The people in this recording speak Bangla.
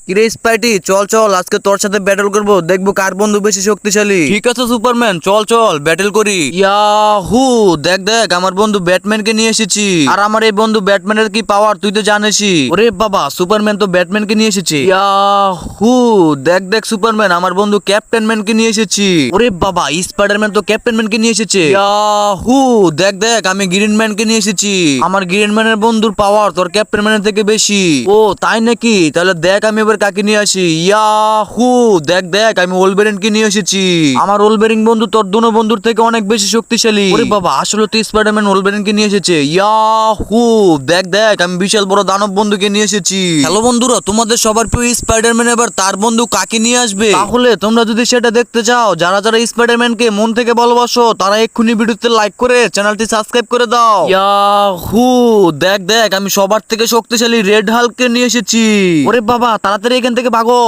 কিরে স্পাইটি, চল চল আজকে তোর সাথে ব্যাটল করব, দেখবো কার বন্ধু বেশি শক্তিশালী। ঠিক আছে সুপারম্যান, চল চল ব্যাটল করি। ইয়াহু, দেখ দেখ আমার বন্ধু ব্যাটম্যানকে নিয়ে এসেছি। আর আমার এই বন্ধু ব্যাটম্যানের কি পাওয়ার তুই তো জানিসই। ওরে বাবা, সুপারম্যান তো ব্যাটম্যানকে নিয়ে এসেছে। ইয়াহু, দেখ দেখ সুপারম্যান আমার বন্ধু ক্যাপ্টেন ম্যানকে নিয়ে এসেছি। ওরে বাবা, স্পাইডারম্যান তো ক্যাপ্টেন ম্যানকে নিয়ে এসেছে। ইয়াহু, দেখ দেখ আমি গ্রিন ম্যানকে নিয়ে এসেছি। আমার গ্রিন ম্যানের বন্ধুর পাওয়ার তোর ক্যাপ্টেন ম্যানের থেকে বেশি। ও তাই নাকি? তাহলে দেখ আমি এবার কাকে নিয়ে আসি। ইয়াহু, দেখ দেখ আমি ওলবেরিনকে নিয়ে এসেছি। আমার ওলবেরিন বন্ধু তোর দুনো বন্ধুর থেকে অনেক বেশি শক্তিশালী। ওরে বাবা, আসলে তো স্পাইডারম্যান ওলবেরিনকে নিয়ে এসেছে। ইয়াহু, দেখ দেখ আমি বিশাল বড় দানব বন্ধুকে নিয়ে এসেছি। হ্যালো বন্ধুরা, তোমাদের সবার প্রিয় স্পাইডারম্যান এবার তার বন্ধু কাকে নিয়ে আসবে? তাহলে তোমরা যদি সেটা দেখতে চাও, যারা যারা স্পাইডারম্যানকে মন থেকে ভালোবাসো তারা এক্ষুনি ভিডিওতে লাইক করে চ্যানেলটি সাবস্ক্রাইব করে দাও। ইয়াহু, দেখ দেখ আমি সবার থেকে শক্তিশালী রেড হাল্ককে নিয়ে এসেছি। ওরে বাবা, তাড়াতাড়ি এখান থেকে ভাগো।